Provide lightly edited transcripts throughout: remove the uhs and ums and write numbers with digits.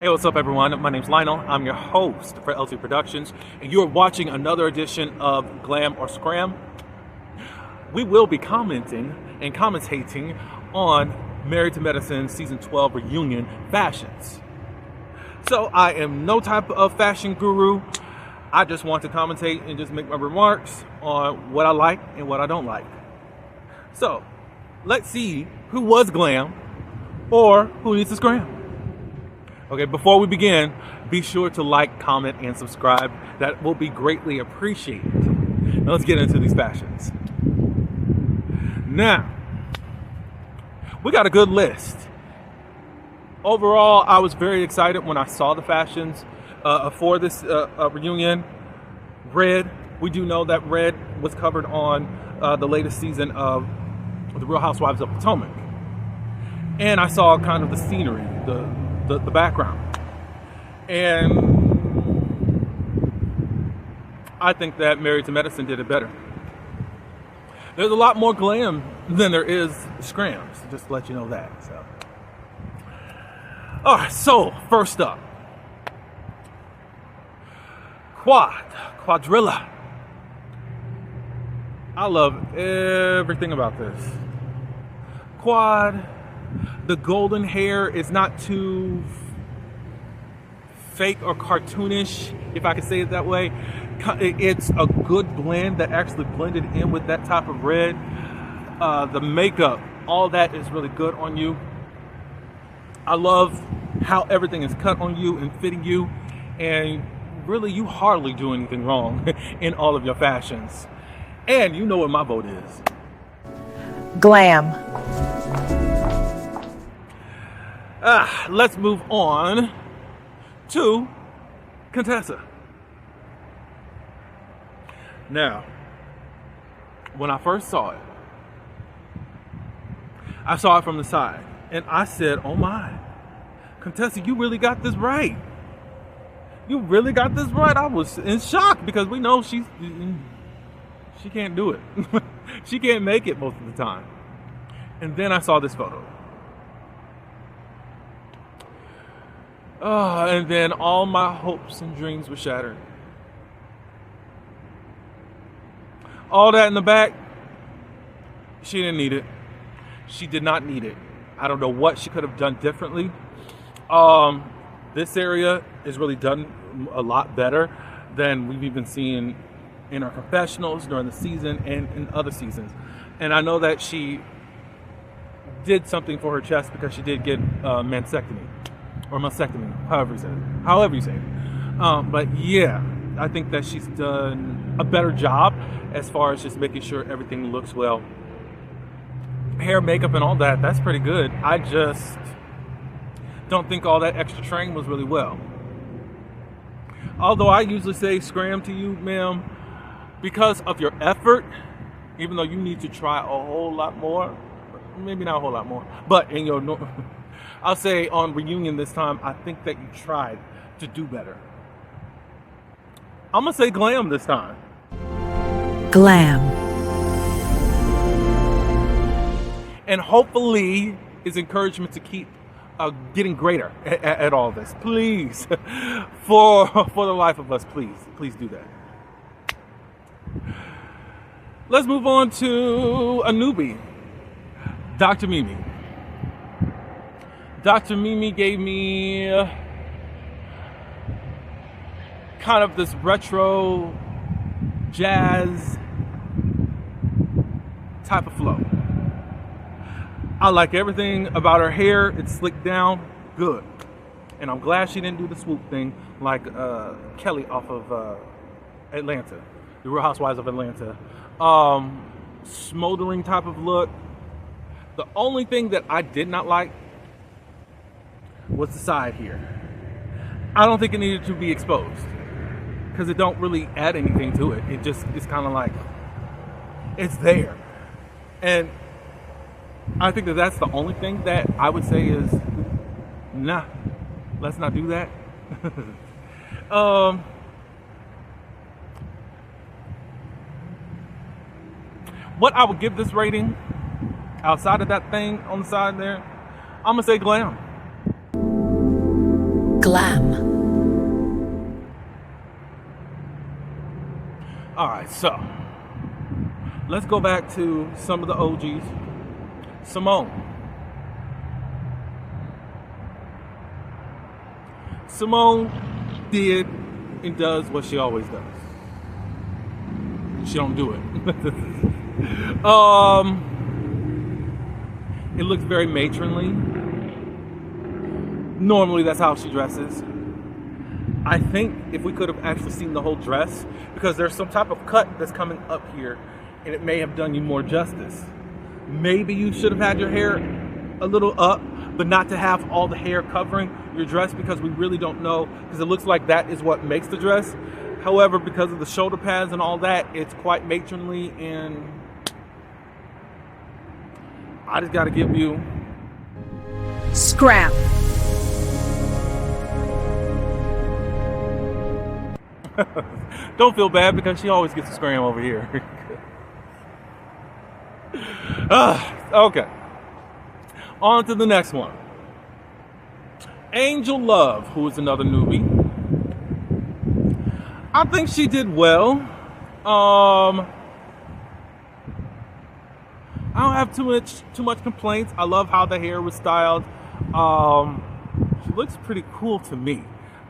Hey, what's up, everyone? My name's Lionel. I'm your host for LT Productions, and you're watching another edition of Glam or Scram. We will be commenting and commentating on Married to Medicine Season 12 reunion fashions. So I am no type of fashion guru. I just want to commentate and just make my remarks on what I like and what I don't like. So let's see who was glam or who needs to scram. Okay, before we begin, be sure to like, comment, and subscribe. That will be greatly appreciated. Now let's get into these fashions. Now, we got a good list. Overall, I was very excited when I saw the fashions for this reunion. Red, we do know that red was covered on the latest season of The Real Housewives of Potomac. And I saw kind of the scenery, the background, and I think that Married to Medicine did it better. There's a lot more glam than there is scrams, just to let you know that. So, all right. So first up, quadrilla. I love everything about this quad. The golden hair is not too fake or cartoonish, if I could say it that way. It's a good blend that actually blended in with that type of red. The makeup, all that is really good on you. I love how everything is cut on you and fitting you, and really you hardly do anything wrong in all of your fashions. And you know what my vote is. Glam. Let's move on to Contessa. Now, when I first saw it, I saw it from the side, and I said, oh my, Contessa, you really got this right. You really got this right. I was in shock because we know she can't do it. She can't make it most of the time. And then I saw this photo. And then all my hopes and dreams were shattered. All that in the back, she didn't need it. She did not need it. I don't know what she could have done differently. This area is really done a lot better than we've even seen in our confessionals during the season and in other seasons. And I know that she did something for her chest because she did get mastectomy. Or mastectomy, however you say it. But yeah, I think that she's done a better job as far as just making sure everything looks well. Hair, makeup, and all that, that's pretty good. I just don't think all that extra training was really well. Although I usually say scram to you, ma'am, because of your effort, even though you need to try a whole lot more, maybe not a whole lot more, but in your I'll say on reunion this time, I think that you tried to do better. I'm going to say glam this time. Glam. And hopefully is encouragement to keep getting greater at all this. Please, for the life of us, please do that. Let's move on to a newbie, Dr. Mimi. Dr. Mimi gave me kind of this retro jazz type of flow. I like everything about her hair. It's slicked down, good. And I'm glad she didn't do the swoop thing like Kelly off of Atlanta, The Real Housewives of Atlanta. Smoldering type of look. The only thing that I did not like was the side here. I don't think it needed to be exposed because it don't really add anything to it. It just is kind of like it's there, and I think that that's the only thing that I would say is nah, let's not do that. What I would give this rating outside of that thing on the side there, I'm gonna say glam. Glam. All right, so let's go back to some of the OGs. Simone. Simone did and does what she always does. She don't do it. It looks very matronly. Normally that's how she dresses. I think if we could have actually seen the whole dress, because there's some type of cut that's coming up here, and it may have done you more justice. Maybe you should have had your hair a little up, but not to have all the hair covering your dress, because we really don't know, because it looks like that is what makes the dress. However, because of the shoulder pads and all that, it's quite matronly, and I just got to give you Scram. Don't feel bad, because she always gets a scram over here. Okay. On to the next one. Angel Love, who is another newbie. I think she did well. I don't have too much complaints. I love how the hair was styled. She looks pretty cool to me.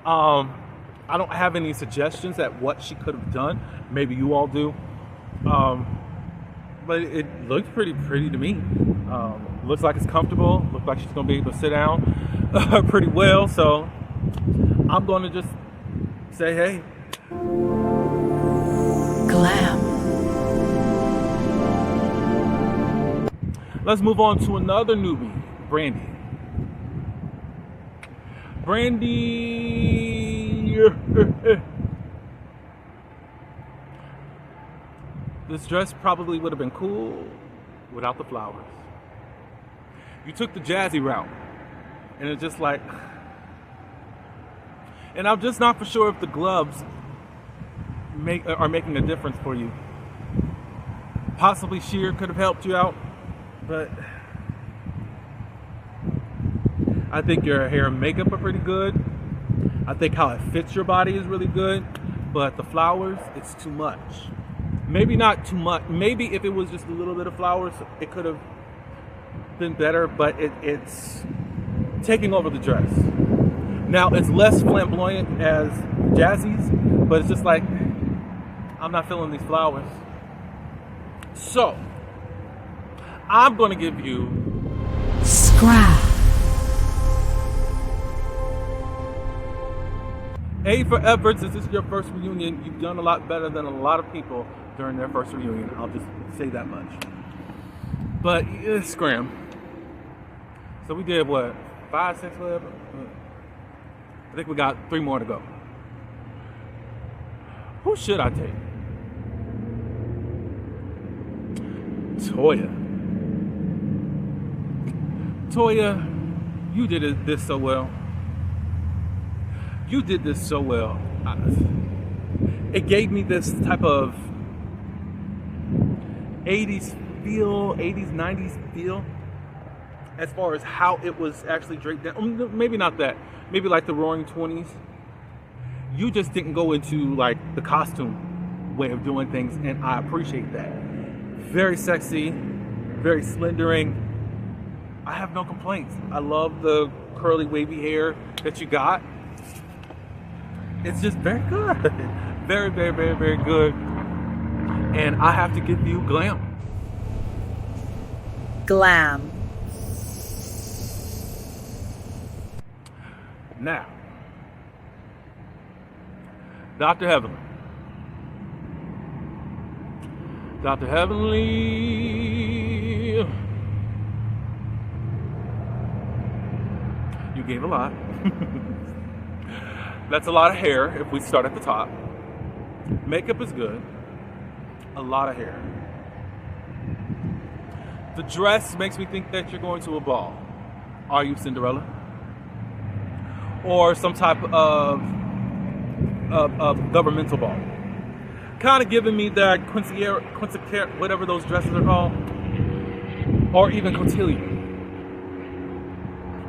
I don't have any suggestions at what she could have done. Maybe you all do. But it looks pretty to me. Looks like it's comfortable. Looks like she's gonna be able to sit down pretty well. So I'm gonna just say, hey. Glam. Let's move on to another newbie, Brandy. This dress probably would have been cool without the flowers. You took the jazzy route, and it's just like, and I'm just not for sure if the gloves are making a difference for you. Possibly sheer could have helped you out, but I think your hair and makeup are pretty good. I think how it fits your body is really good, but the flowers, it's too much. Maybe not too much. Maybe if it was just a little bit of flowers, it could have been better, but it's taking over the dress. Now, it's less flamboyant as Jazzy's, but it's just like, I'm not feeling these flowers. So, I'm going to give you Scram. A for effort. Since this is your first reunion, you've done a lot better than a lot of people during their first reunion. I'll just say that much. But it's Scram. So we did what? 5, 6, whatever? I think we got 3 more to go. Who should I take? Toya. Toya, you did this so well. You did this so well. It gave me this type of 80s feel, 80s, 90s feel, as far as how it was actually draped down. Maybe not that. Maybe like the Roaring 20s. You just didn't go into like the costume way of doing things, and I appreciate that. Very sexy, very slendering. I have no complaints. I love the curly, wavy hair that you got. It's just very good. Very, very, very, very good. And I have to give you Glam. Glam. Now, Dr. Heavenly. Dr. Heavenly. You gave a lot. That's a lot of hair if we start at the top. Makeup is good. A lot of hair. The dress makes me think that you're going to a ball. Are you Cinderella? Or some type of governmental ball. Kind of giving me that Quincy, whatever those dresses are called. Or even cotillion.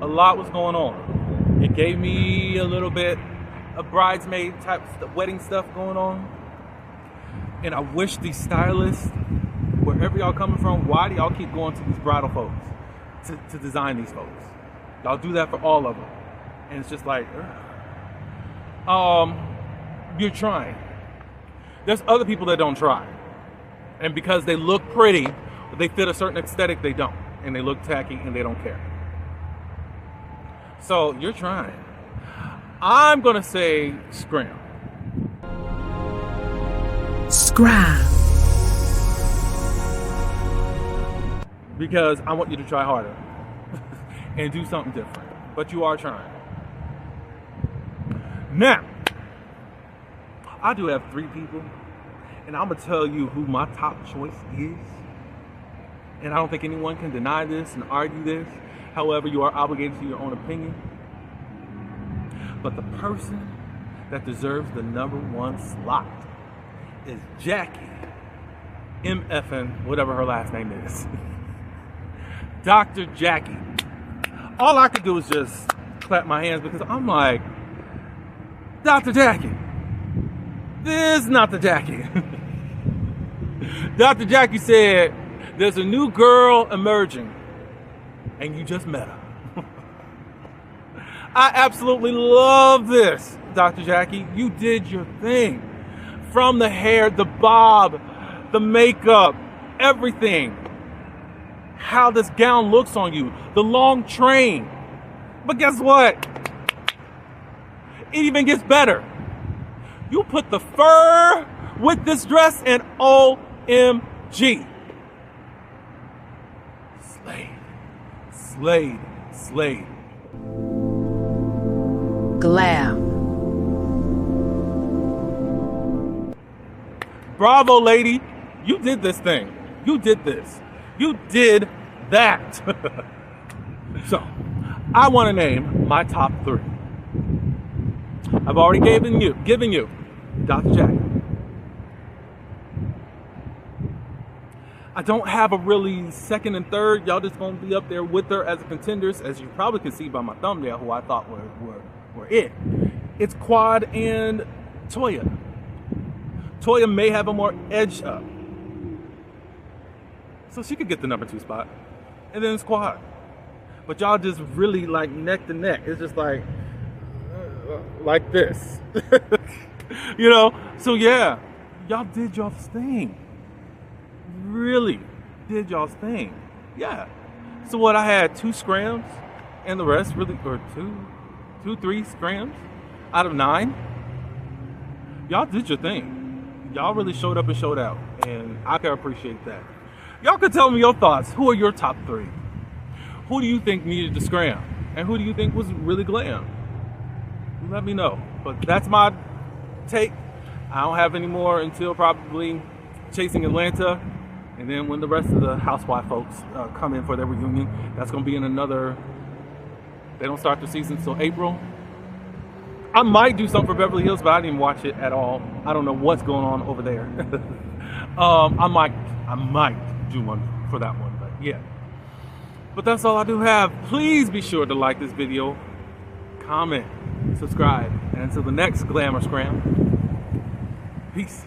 A lot was going on. It gave me a little bit of bridesmaid type wedding stuff going on. And I wish these stylists, wherever y'all coming from, why do y'all keep going to these bridal folks to design these folks? Y'all do that for all of them. And it's just like, you're trying. There's other people that don't try. And because they look pretty, they fit a certain aesthetic, they don't. And they look tacky and they don't care. So you're trying. I'm gonna say Scram. Scram. Because I want you to try harder and do something different. But you are trying. Now, I do have 3 people, and I'm gonna tell you who my top choice is. And I don't think anyone can deny this and argue this. However, you are obligated to your own opinion. But the person that deserves the #1 slot is Jackie MFN, whatever her last name is. Dr. Jackie. All I could do is just clap my hands because I'm like, Dr. Jackie, this is not the Jackie. Dr. Jackie said, there's a new girl emerging, and you just met her. I absolutely love this, Dr. Jackie. You did your thing. From the hair, the bob, the makeup, everything. How this gown looks on you, the long train. But guess what? It even gets better. You put the fur with this dress and OMG. Slade. Glam. Bravo, lady. You did this thing. You did this. You did that. So, I want to name my top 3. I've already given you Dr. Jackie. I don't have a really second and third. Y'all just gonna be up there with her as contenders, as you probably can see by my thumbnail, who I thought were it. It's Quad and Toya. Toya may have a more edge up, so she could get the #2 spot. And then it's Quad. But y'all just really like neck to neck. It's just like this. You know? So yeah, y'all did y'all's thing. Really did y'all's thing. Yeah. So what, I had 2 scrams and the rest really, or 3 scrams out of 9. Y'all did your thing. Y'all really showed up and showed out. And I can appreciate that. Y'all can tell me your thoughts. Who are your top 3? Who do you think needed to scram? And who do you think was really glam? Let me know. But that's my take. I don't have any more until probably Chasing Atlanta. And then when the rest of the housewife folks come in for their reunion, that's going to be in another, they don't start the season until April. I might do something for Beverly Hills, but I didn't even watch it at all. I don't know what's going on over there. I might do one for that one, but yeah. But that's all I do have. Please be sure to like this video, comment, subscribe, and until the next Glam or Scram, peace.